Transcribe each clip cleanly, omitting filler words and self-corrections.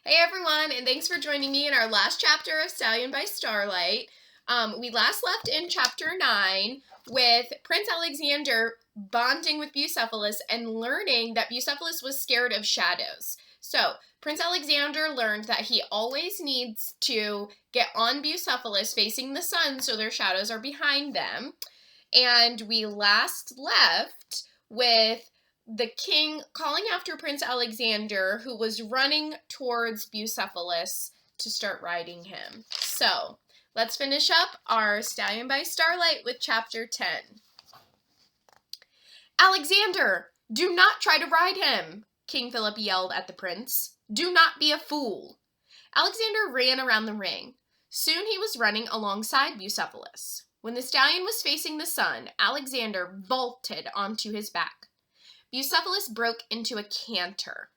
Hey everyone, and thanks for joining me in our last chapter of Stallion by Starlight. We last left in chapter 9 with Prince Alexander bonding with Bucephalus and learning that Bucephalus was scared of shadows. So, Prince Alexander learned that he always needs to get on Bucephalus facing the sun so their shadows are behind them. And we last left with the king calling after Prince Alexander, who was running towards Bucephalus to start riding him. So, let's finish up our Stallion by Starlight with chapter 10. Alexander, do not try to ride him, King Philip yelled at the prince. Do not be a fool. Alexander ran around the ring. Soon he was running alongside Bucephalus. When the stallion was facing the sun, Alexander vaulted onto his back. Bucephalus broke into a canter.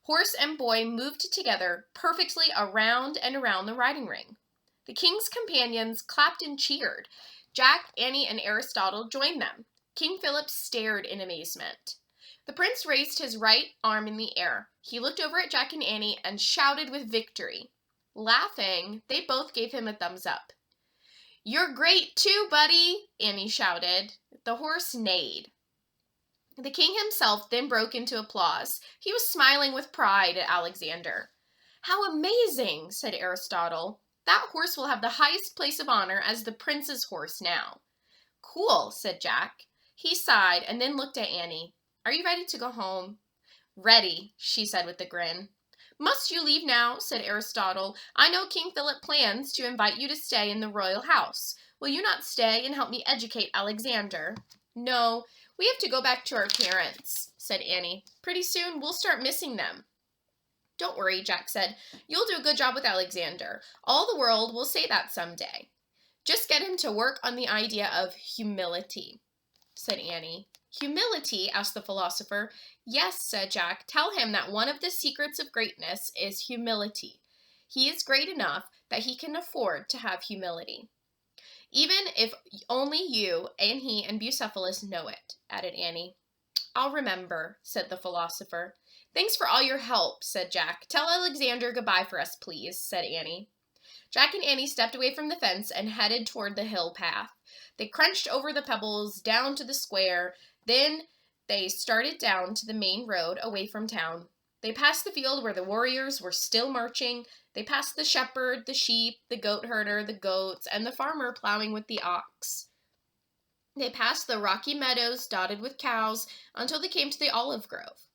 Horse and boy moved together perfectly around and around the riding ring. The king's companions clapped and cheered. Jack, Annie, and Aristotle joined them. King Philip stared in amazement. The prince raised his right arm in the air. He looked over at Jack and Annie and shouted with victory. Laughing, they both gave him a thumbs up. You're great too, buddy, Annie shouted. The horse neighed. The king himself then broke into applause. He was smiling with pride at Alexander. How amazing, said Aristotle. That horse will have the highest place of honor as the prince's horse now. Cool, said Jack. He sighed and then looked at Annie. Are you ready to go home? Ready, she said with a grin. Must you leave now? Said Aristotle. I know King Philip plans to invite you to stay in the royal house. Will you not stay and help me educate Alexander? No, we have to go back to our parents, said Annie. Pretty soon we'll start missing them. Don't worry, Jack said. You'll do a good job with Alexander. All the world will say that someday. Just get him to work on the idea of humility, said Annie. Humility? Asked the philosopher. Yes, said Jack. Tell him that one of the secrets of greatness is humility. He is great enough that he can afford to have humility. Even if only you and he and Bucephalus know it, added Annie. I'll remember, said the philosopher. Thanks for all your help, said Jack. Tell Alexander goodbye for us, please, said Annie. Jack and Annie stepped away from the fence and headed toward the hill path. They crunched over the pebbles down to the square. Then they started down to the main road away from town. They passed the field where the warriors were still marching. They passed the shepherd, the sheep, the goat herder, the goats, and the farmer plowing with the ox. They passed the rocky meadows dotted with cows until they came to the olive grove.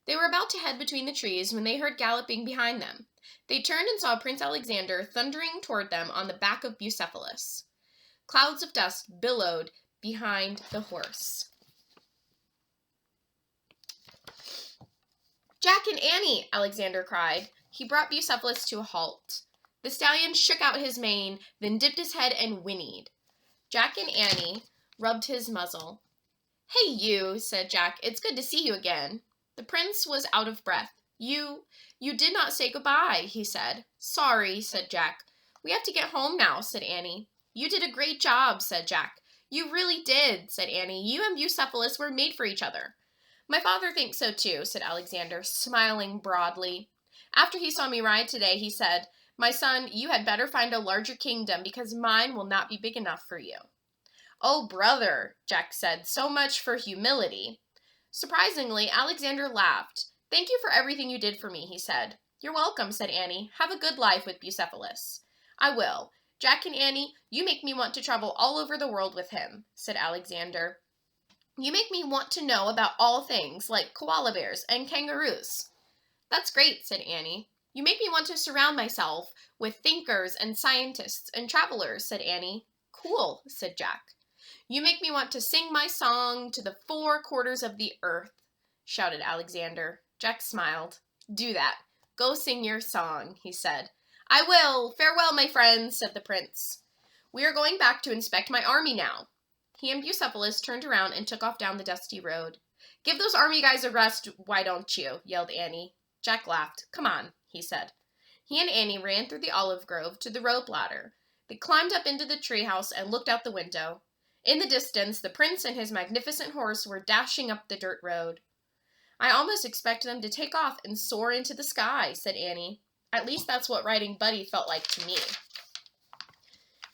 They were about to head between the trees when they heard galloping behind them. They turned and saw Prince Alexander thundering toward them on the back of Bucephalus. Clouds of dust billowed behind the horse. Jack and Annie, Alexander cried. He brought Bucephalus to a halt. The stallion shook out his mane, then dipped his head and whinnied. Jack and Annie rubbed his muzzle. Hey, you, said Jack. It's good to see you again. The prince was out of breath. You did not say goodbye, he said. Sorry, said Jack. We have to get home now, said Annie. You did a great job, said Jack. You really did, said Annie. You and Bucephalus were made for each other. My father thinks so too, said Alexander, smiling broadly. After he saw me ride today, he said, My son, you had better find a larger kingdom because mine will not be big enough for you. Oh, brother, Jack said, so much for humility. Surprisingly, Alexander laughed. Thank you for everything you did for me, he said. You're welcome, said Annie. Have a good life with Bucephalus. I will. Jack and Annie, you make me want to travel all over the world with him, said Alexander. You make me want to know about all things, like koala bears and kangaroos. That's great, said Annie. You make me want to surround myself with thinkers and scientists and travelers, said Annie. Cool, said Jack. You make me want to sing my song to the 4 quarters of the earth, shouted Alexander. Jack smiled. Do that. Go sing your song, he said. I will. Farewell, my friends, said the prince. We are going back to inspect my army now. He and Bucephalus turned around and took off down the dusty road. Give those army guys a rest, why don't you? Yelled Annie. Jack laughed. Come on, he said. He and Annie ran through the olive grove to the rope ladder. They climbed up into the treehouse and looked out the window. In the distance, the prince and his magnificent horse were dashing up the dirt road. I almost expect them to take off and soar into the sky, said Annie. At least that's what riding Buddy felt like to me.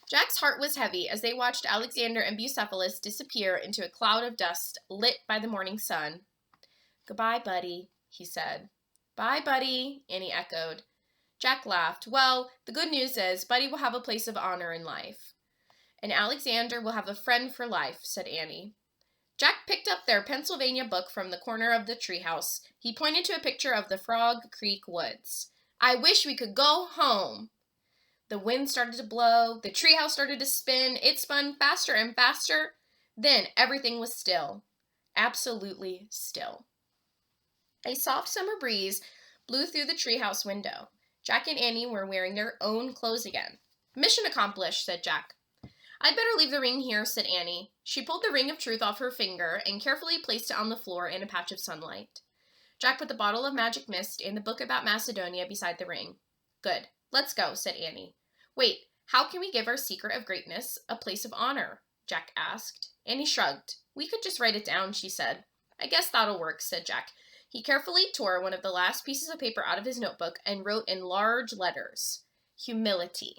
Jack's heart was heavy as they watched Alexander and Bucephalus disappear into a cloud of dust lit by the morning sun. "Goodbye, Buddy," he said. "Bye, Buddy," Annie echoed. Jack laughed. "Well, the good news is Buddy will have a place of honor in life." "And Alexander will have a friend for life," said Annie. Jack picked up their Pennsylvania book from the corner of the treehouse. He pointed to a picture of the Frog Creek woods. "I wish we could go home." The wind started to blow. The treehouse started to spin. It spun faster and faster. Then everything was still. Absolutely still. A soft summer breeze blew through the treehouse window. Jack and Annie were wearing their own clothes again. "Mission accomplished," said Jack. "I'd better leave the ring here," said Annie. She pulled the ring of truth off her finger and carefully placed it on the floor in a patch of sunlight. Jack put the bottle of magic mist and the book about Macedonia beside the ring. "Good. Let's go," said Annie. "Wait, how can we give our secret of greatness a place of honor?" Jack asked. Annie shrugged. "We could just write it down," she said. "I guess that'll work," said Jack. He carefully tore one of the last pieces of paper out of his notebook and wrote in large letters, "Humility."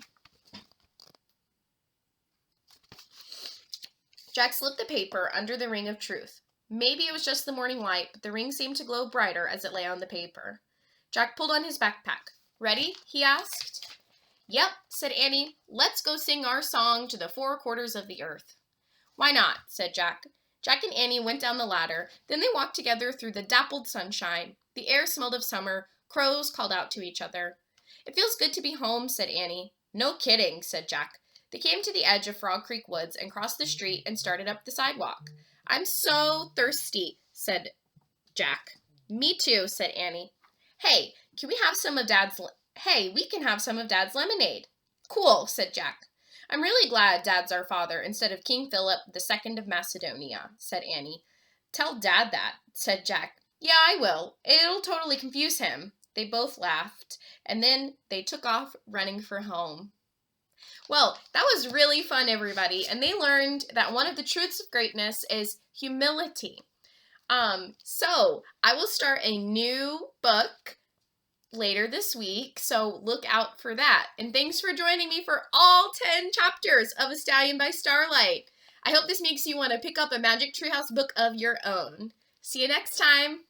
Jack slipped the paper under the ring of truth. Maybe it was just the morning light, but the ring seemed to glow brighter as it lay on the paper. Jack pulled on his backpack. "Ready?" he asked. "Yep," said Annie. "Let's go sing our song to the 4 quarters of the earth." "Why not?" said Jack. Jack and Annie went down the ladder. Then they walked together through the dappled sunshine. The air smelled of summer. Crows called out to each other. "It feels good to be home," said Annie. "No kidding," said Jack. They came to the edge of Frog Creek Woods and crossed the street and started up the sidewalk. "I'm so thirsty," said Jack. "Me too," said Annie. "Hey, we can have some of Dad's lemonade." "Cool," said Jack. "I'm really glad Dad's our father instead of King Philip II of Macedonia," said Annie. "Tell Dad that," said Jack. "Yeah, I will. It'll totally confuse him." They both laughed, and then they took off running for home. Well, that was really fun, everybody, and they learned that one of the truths of greatness is humility. So I will start a new book later this week, so look out for that. And thanks for joining me for all 10 chapters of A Stallion by Starlight. I hope this makes you want to pick up a Magic Treehouse book of your own. See you next time!